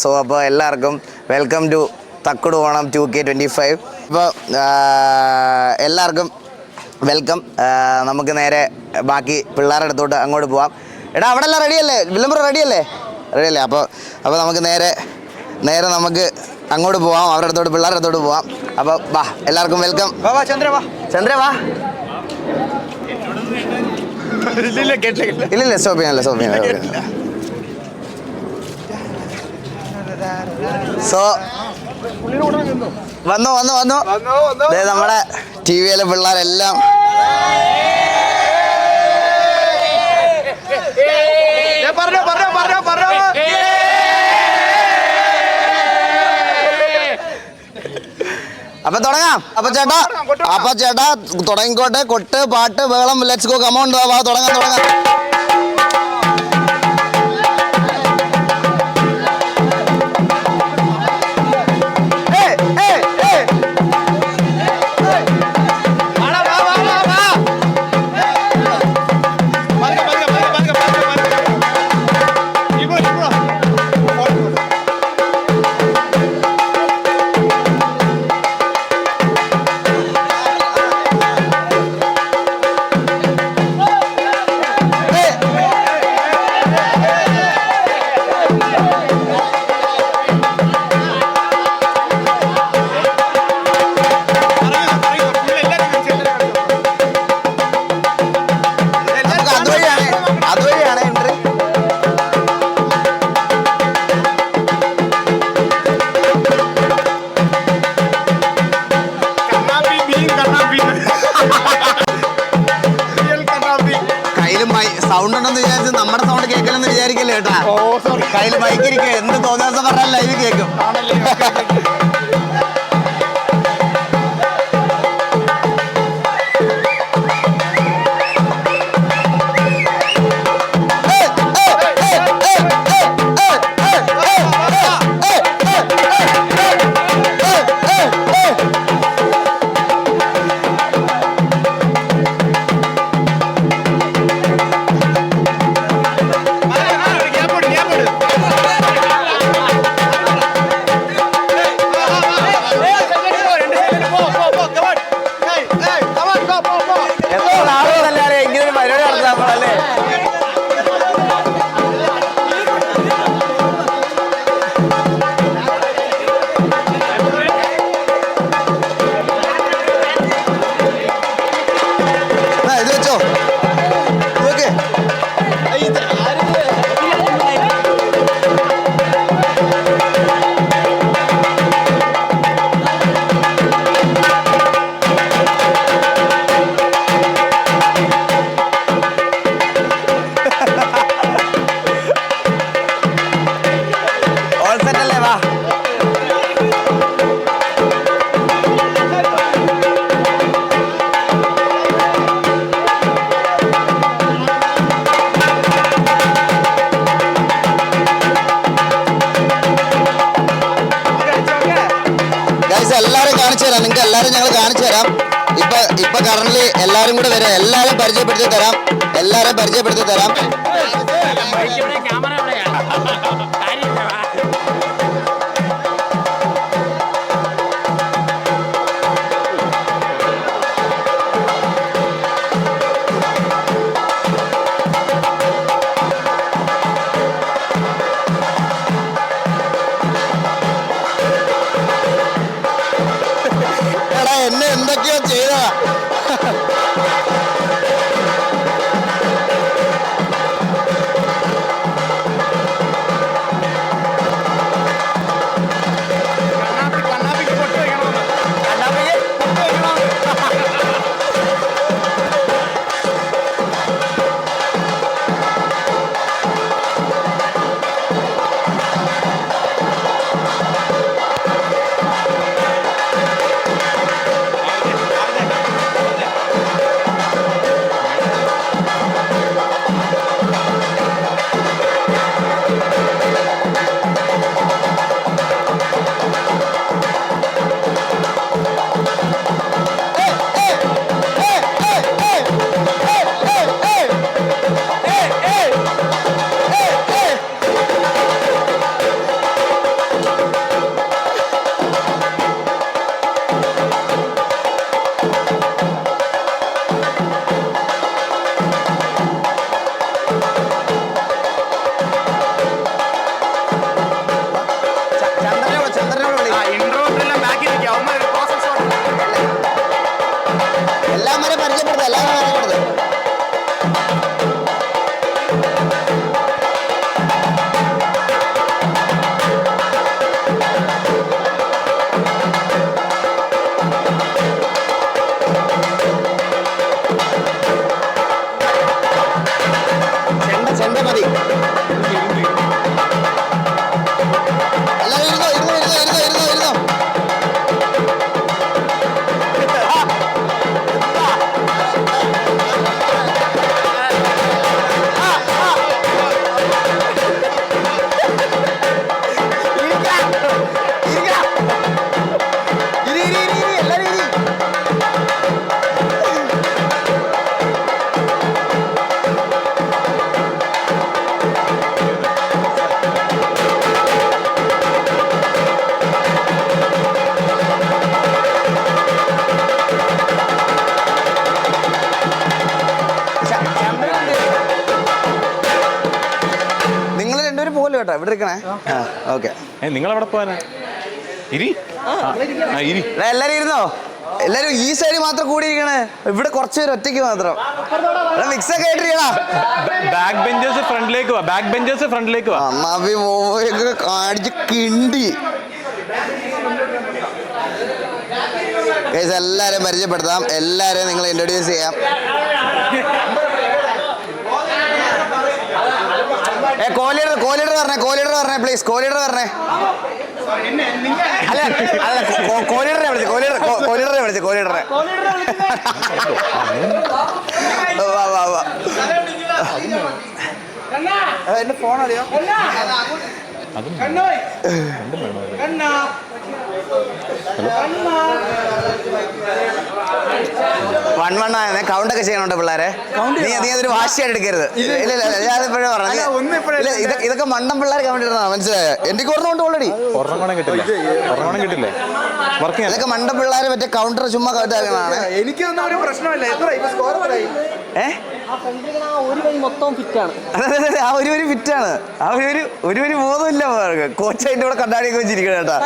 So അപ്പോൾ എല്ലാവർക്കും welcome to Thakkudu Onam 2K25. അപ്പോൾ എല്ലാവർക്കും വെൽക്കം. നമുക്ക് നേരെ ബാക്കി പിള്ളേരുടെ അടുത്തോട്ട് അങ്ങോട്ട് പോവാം. എടാ അവിടെ എല്ലാം റെഡിയല്ലേ? വില്ലംബ്രോ റെഡിയല്ലേ? അപ്പോൾ നമുക്ക് നേരെ നമുക്ക് അങ്ങോട്ട് പോവാം, അവരുടെ അടുത്തോട്ട് പിള്ളേരുടെ അടുത്തോട്ട് പോവാം. അപ്പോൾ വാ, എല്ലാവർക്കും വെൽക്കം. ചന്ദ്ര വാ. ഇല്ല സ്റ്റോപ്പ് ചെയ്യാനല്ല. സോ വന്നു നമ്മുടെ TV-യിലെ പിള്ളേരെല്ലാം അപ്പൊ തുടങ്ങാം. അപ്പൊ ചേട്ടാ തുടങ്ങിക്കോട്ടെ. കൊട്ട് പാട്ട് ബഹളം ലെറ്റ്സ് ഗോ കമോൺ തുടങ്ങാം. സൗണ്ട് ഉണ്ടെന്ന് വിചാരിച്ച് നമ്മുടെ സൗണ്ട് കേൾക്കലെന്ന് വിചാരിക്കല്ലേ കേട്ടാ. കയ്യിൽ മൈക്കിരിക്കുക, എന്ത് തോന്നിയ പറഞ്ഞാൽ ലൈവ് കേൾക്കും. എല്ലാവരും കാണിച്ചു തരാം, നിങ്ങൾക്ക് എല്ലാവരും ഞങ്ങൾ കാണിച്ചു തരാം. ഇപ്പൊ കറന്റ് എല്ലാവരും കൂടെ വരാം, എല്ലാവരും പരിചയപ്പെടുത്തി തരാം. എന്നെ എന്തൊക്കെയോ ചെയ്താ. കേട്ടോ ഇവിടെ ഇരിക്കണേ. ഓക്കെ, നിങ്ങൾ എവിടെ പോവാനാ? എല്ലാരും ഇരുന്നോ? എല്ലാരും ഈ സൈഡ് മാത്രം കൂടിയിരിക്കണേ, ഇവിടെ കുറച്ച് പേര് ഒറ്റയ്ക്ക് മാത്രം. മിക്സ് ഒക്കെ ആയിട്ടിരിക്കണ. ബാക്ക് ബെഞ്ചേഴ്സ് ഫ്രണ്ടിലേക്ക് വാ, ബാക്ക് ബെഞ്ചേഴ്സ് ഫ്രണ്ടിലേക്ക് വാ. കാണിച്ച് കിണ്ടി. എല്ലാരെയും പരിചയപ്പെടുത്താം, എല്ലാരെയും നിങ്ങൾ ഇൻട്രൊഡ്യൂസ് ചെയ്യാം. കോലീഡർ പറഞ്ഞേ പ്ലീസ്. കോലീഡർ പറഞ്ഞേ. അല്ല കോലീഡറെ വിളിച്ചു. കോലീഡറെ എന്റെ ഫോൺ അറിയോ? വണ്ണായ കൗണ്ടൊക്കെ ചെയ്യണോട്ടോ പിള്ളേരെ. നീ അതൊരു വാശിയായിട്ട് എടുക്കരുത്. ഇല്ല ഞാനിപ്പോഴേ പറഞ്ഞു, ഇതൊക്കെ മണ്ടം പിള്ളേർ കൗണ്ട് ഇടുന്നതാ, മനസ്സിലായോ? എനിക്ക് ഓർമ്മ ഓൾറെഡി. ഇതൊക്കെ മണ്ടം പിള്ളേർ മറ്റേ കൗണ്ടർ ചുമ്മാ ഇതാക്കുന്നതാണ്. എനിക്കൊന്നും ഒരു പ്രശ്നമല്ല. ആ ഒരു ഫിറ്റാണ്. ആ ഒരു ബോധമില്ല. കോച്ചായിട്ട് ഇവിടെ കണ്ണാടിയൊക്കെ വെച്ചിരിക്കണം കേട്ടാ.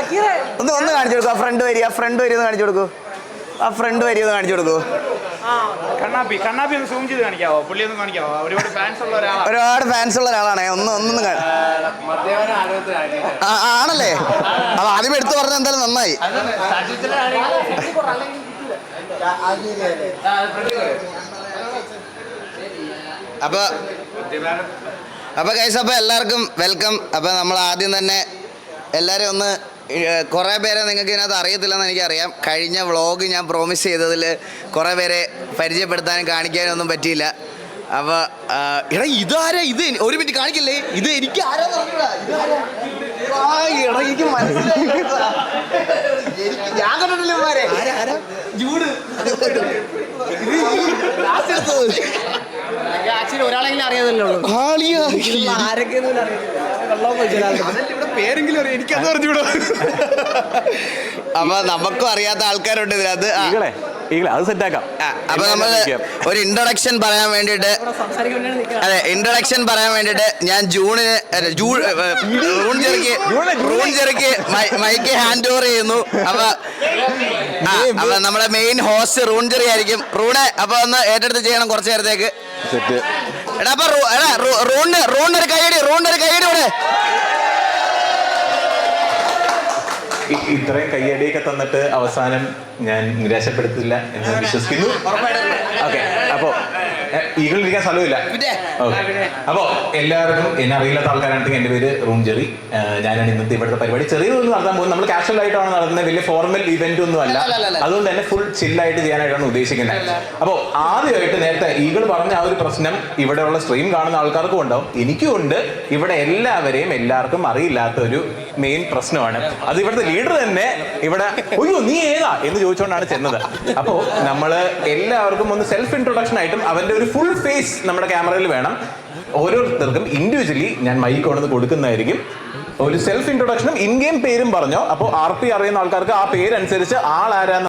ഒന്ന് കാണിച്ചു കൊടുക്കും. ആ ഫ്രണ്ട് വരി ഒന്ന് കാണിച്ചു കൊടുക്കൂ. കണ്ണാപ്പി ഒന്ന് സൂം ചെയ്ത് കാണിക്കാവോ? പുള്ളി ഒന്ന് കാണിക്കാവോ? ഒരുപാട് ഫാൻസ് ഉള്ള ഒരാളാണേ. ഒന്നും ആണല്ലേ? അപ്പൊ ആദ്യം എടുത്തു പറഞ്ഞ എന്തായാലും നന്നായി. അപ്പൊ ഗൈസ്, അപ്പൊ എല്ലാവർക്കും വെൽക്കം. അപ്പൊ നമ്മൾ ആദ്യം തന്നെ എല്ലാവരും ഒന്ന്, കുറേ പേരെ നിങ്ങൾക്ക് ഇതിനകത്ത് അറിയത്തില്ലെന്ന് എനിക്കറിയാം. കഴിഞ്ഞ വ്ളോഗ് ഞാൻ പ്രോമിസ് ചെയ്തതിൽ കുറേ പേരെ പരിചയപ്പെടുത്താനും കാണിക്കാനും ഒന്നും പറ്റിയില്ല. അപ്പോൾ എടാ ഇതാരാ? ഇത് ഒരു മിനിറ്റ് കാണിക്കില്ലേ? ഇത് എനിക്ക് ആരാന്ന് പറഞ്ഞൂടാ. എടാ എനിക്ക് മനസ്സിലായി. ഞാൻ കണ്ടിട്ടില്ല മാരെ. ജൂഡ് ഒരാളെങ്കിലും അറിയാതല്ലോ. പേരെങ്കിലും അറിയാം, എനിക്കത് അറിഞ്ഞൂടാ. അപ്പൊ നമുക്കും അറിയാത്ത ആൾക്കാരുണ്ട് ഇതിനകത്ത്. അത് സെറ്റാക്കാം. അപ്പൊ നമ്മള് ഒരു ഇൻട്രൊഡക്ഷൻ പറയാൻ വേണ്ടിട്ട് ഞാൻ റൂൺ ചെറിക്ക് മൈക്ക് ഹാൻഡ് ഓവർ ചെയ്യുന്നു. അപ്പൊ നമ്മളെ മെയിൻ ഹോസ്റ്റ് റൂൺ ചെറി ആയിരിക്കും. റൂണെ അപ്പൊ ഒന്ന് ഏറ്റെടുത്ത് ചെയ്യണം കുറച്ചു നേരത്തേക്ക്. എടാ അപ്പൊ റൂണിനൊരു കൈയടി ഇവിടെ. ഇത്രയും കയ്യടിയൊക്കെ തന്നിട്ട് അവസാനം ഞാൻ നിരാശപ്പെടുത്തില്ല എന്ന് വിശ്വസിക്കുന്നു. ഓക്കെ, അപ്പോ ഈഗിൾ ഇരിക്കാൻ സ്ഥലമില്ല. അപ്പോ എല്ലാവർക്കും എന്നെ അറിയില്ലാത്ത ആൾക്കാരാണെങ്കിൽ എൻ്റെ പേര് റൂൺ ജെറി. ഞാനാണ് ഇന്നത്തെ ഇവിടുത്തെ പരിപാടി. ചെറിയൊന്നും നടത്താൻ പോകുന്നത്. നമ്മൾ കാഷ്വൽ ആയിട്ടാണ് നടത്തുന്നത്, വലിയ ഫോർമൽ ഇവന്റ് ഒന്നും അല്ല. അതുകൊണ്ട് തന്നെ ഫുൾ ചില്ലായിട്ട് ചെയ്യാനായിട്ടാണ് ഉദ്ദേശിക്കുന്നത്. അപ്പോൾ ആദ്യമായിട്ട് നേരത്തെ ഈഗിൾ പറഞ്ഞ ആ ഒരു പ്രശ്നം ഇവിടെയുള്ള സ്ട്രീം കാണുന്ന ആൾക്കാർക്കും ഉണ്ടാവും, എനിക്കും ഉണ്ട്. ഇവിടെ എല്ലാവർക്കും അറിയില്ലാത്ത ഒരു മെയിൻ പ്രശ്നമാണ് അത്. ഇവിടുത്തെ ലീഡർ തന്നെ ഇവിടെ അയ്യോ നീ ഏതാ എന്ന് ചോദിച്ചുകൊണ്ടാണ് ചെന്നത്. അപ്പോൾ നമ്മൾ എല്ലാവർക്കും ഒന്ന് സെൽഫ് ഇൻട്രൊഡക്ഷൻ ആയിട്ടും അവന്റെ ഒരു ഫുൾ ഫേസ് നമ്മുടെ ക്യാമറയിൽ വേണം. ഓരോരുത്തർക്കും ഇൻഡിവിജ്വലി ഞാൻ മൈക്ക് കൊണ്ടുവന്ന് കൊടുക്കുന്നതായിരിക്കും. ഒരു സെൽഫ് ഇൻട്രൊഡക്ഷനും ഇൻ ഗെയിം പേരും പറഞ്ഞോ. അപ്പോൾ RP അറിയുന്ന ആൾക്കാർക്ക് ആ പേരനുസരിച്ച് ആളാരാന്ന്